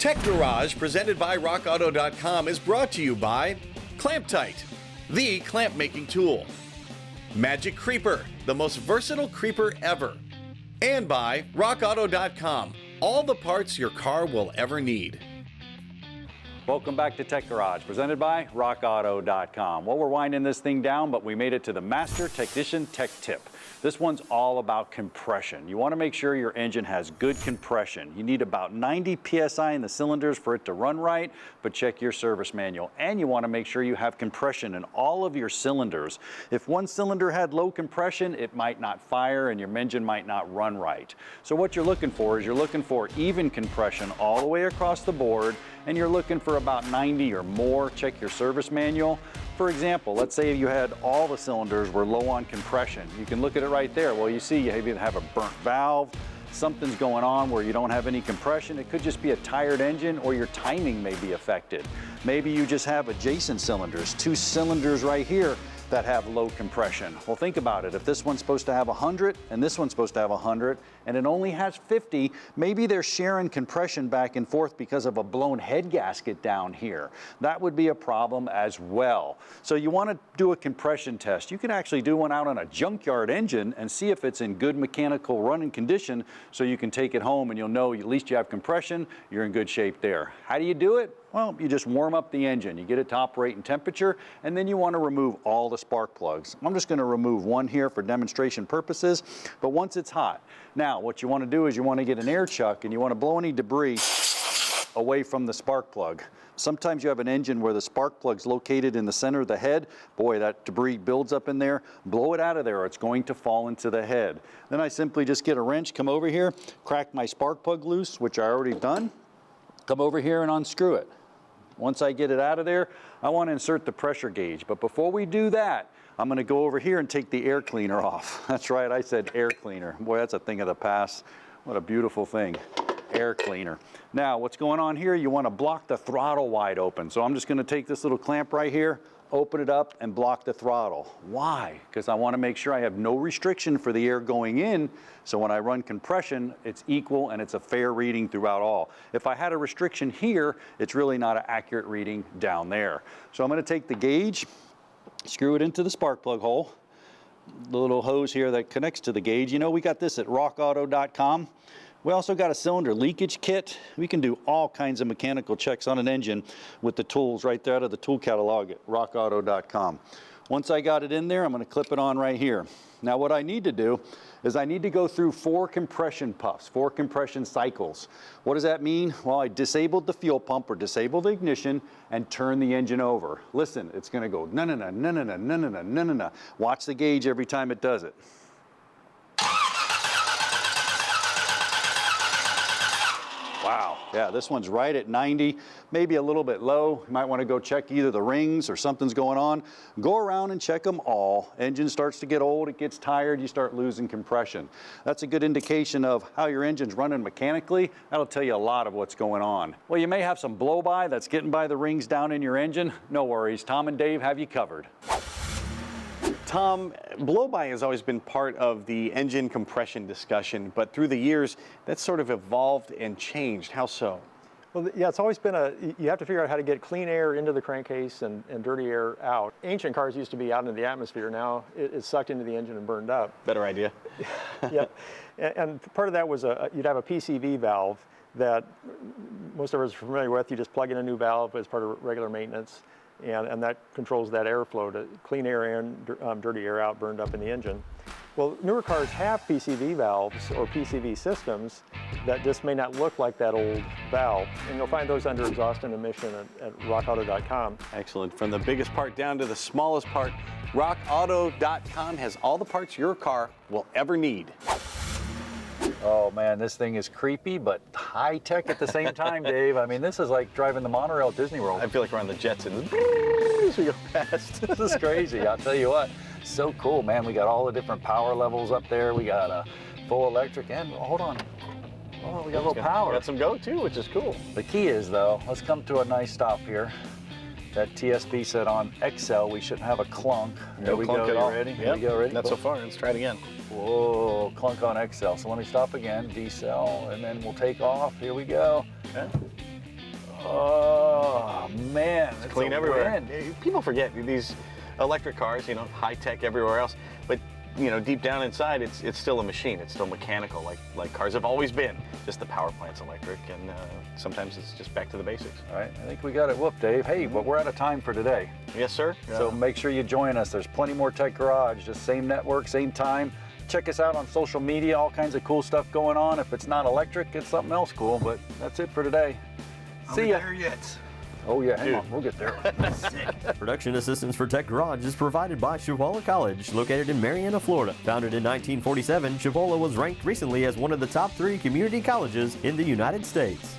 Tech Garage, presented by RockAuto.com, is brought to you by Clamp Tight, the clamp making tool. Magic Creeper, the most versatile creeper ever. And by RockAuto.com, all the parts your car will ever need. Welcome back to Tech Garage, presented by RockAuto.com. Well, we're winding this thing down, but we made it to the Master Technician Tech Tip. This one's all about compression. You want to make sure your engine has good compression. You need about 90 PSI in the cylinders for it to run right, but check your service manual. And you want to make sure you have compression in all of your cylinders. If one cylinder had low compression, it might not fire and your engine might not run right. So what you're looking for is you're looking for even compression all the way across the board, and you're looking for about 90 or more. Check your service manual. For example, let's say you had all the cylinders were low on compression. You can look at it right there. Well, you see you either have a burnt valve, something's going on where you don't have any compression. It could just be a tired engine, or your timing may be affected. Maybe you just have adjacent cylinders, two cylinders right here that have low compression. Well, think about it. If this one's supposed to have 100 and this one's supposed to have 100 and it only has 50, maybe they're sharing compression back and forth because of a blown head gasket down here. That would be a problem as well. So you want to do a compression test. You can actually do one out on a junkyard engine and see if it's in good mechanical running condition, so you can take it home and you'll know at least you have compression, you're in good shape there. How do you do it? Well, you just warm up the engine. You get it to operating temperature, and then you want to remove all the spark plugs. I'm just going to remove one here for demonstration purposes, but once it's hot. Now, what you want to do is you want to get an air chuck and you want to blow any debris away from the spark plug. Sometimes you have an engine where the spark plug's located in the center of the head. Boy, that debris builds up in there. Blow it out of there or it's going to fall into the head. Then I simply just get a wrench, come over here, crack my spark plug loose, which I already done. Come over here and unscrew it. Once I get it out of there, I want to insert the pressure gauge. But before we do that, I'm going to go over here and take the air cleaner off. That's right, I said air cleaner. Boy, that's a thing of the past. What a beautiful thing. Air cleaner. Now, what's going on here? You want to block the throttle wide open. So I'm just going to take this little clamp right here, open it up, and block the throttle. Why? Because I want to make sure I have no restriction for the air going in, so when I run compression, it's equal and it's a fair reading throughout all. If I had a restriction here, it's really not an accurate reading down there. So I'm going to take the gauge, screw it into the spark plug hole, the little hose here that connects to the gauge. You know, we got this at RockAuto.com. We also got a cylinder leakage kit. We can do all kinds of mechanical checks on an engine with the tools right there out of the tool catalog at RockAuto.com. Once I got it in there, I'm going to clip it on right here. Now what I need to do is I need to go through 4 compression puffs, 4 compression cycles. What does that mean? Well, I disabled the fuel pump or disabled the ignition and turn the engine over. Listen, it's going to go na-na-na, na-na-na, na-na-na, na-na-na. Watch the gauge every time it does it. Wow, yeah, this one's right at 90, maybe a little bit low. You might want to go check either the rings or something's going on. Go around and check them all. Engine starts to get old, it gets tired, you start losing compression. That's a good indication of how your engine's running mechanically. That'll tell you a lot of what's going on. Well, you may have some blow-by that's getting by the rings down in your engine. No worries, Tom and Dave have you covered. Tom, blow-by has always been part of the engine compression discussion, but through the years, that's sort of evolved and changed. How so? Well, yeah, it's always been you have to figure out how to get clean air into the crankcase and dirty air out. Ancient cars used to be out into the atmosphere. Now it's sucked into the engine and burned up. Better idea. Yeah, and part of that was you'd have a PCV valve that most of us are familiar with. You just plug in a new valve as part of regular maintenance. And that controls that airflow to clean air in, dirty air out, burned up in the engine. Well, newer cars have PCV valves or PCV systems that just may not look like that old valve. And you'll find those under exhaust and emission at rockauto.com. Excellent. From the biggest part down to the smallest part, rockauto.com has all the parts your car will ever need. Oh man, this thing is creepy, but high tech at the same time, Dave. I mean, this is like driving the monorail at Disney World. I feel like we're on the Jetsons as we go past. This is crazy, I'll tell you what. So cool, man. We got all the different power levels up there. We got a full electric and, hold on. Oh, we got a little power. Got some go too, which is cool. The key is though, let's come to a nice stop here. That TSP said on XL we shouldn't have a clunk. There we go. At all. Ready? Here we go. Ready? Not so far. Let's try it again. Whoa, clunk on XL. So let me stop again, decel, and then we'll take off. Here we go. Okay. Oh, man. It's Clean a everywhere. wind. People forget these electric cars, high tech everywhere else, but deep down inside, it's still a machine. It's still mechanical, like cars have always been. Just the power plant's electric, and sometimes it's just back to the basics. All right, I think we got it whooped, Dave. Hey, but we're out of time for today. Yes, sir. So make sure you join us. There's plenty more Tech Garage, just same network, same time. Check us out on social media, all kinds of cool stuff going on. If it's not electric, it's something else cool, but that's it for today. See ya. There yet? Oh yeah, hang on, we'll get there. Production assistance for Tech Garage is provided by Chipola College, located in Marietta, Florida. Founded in 1947, Chipola was ranked recently as one of the top 3 community colleges in the United States.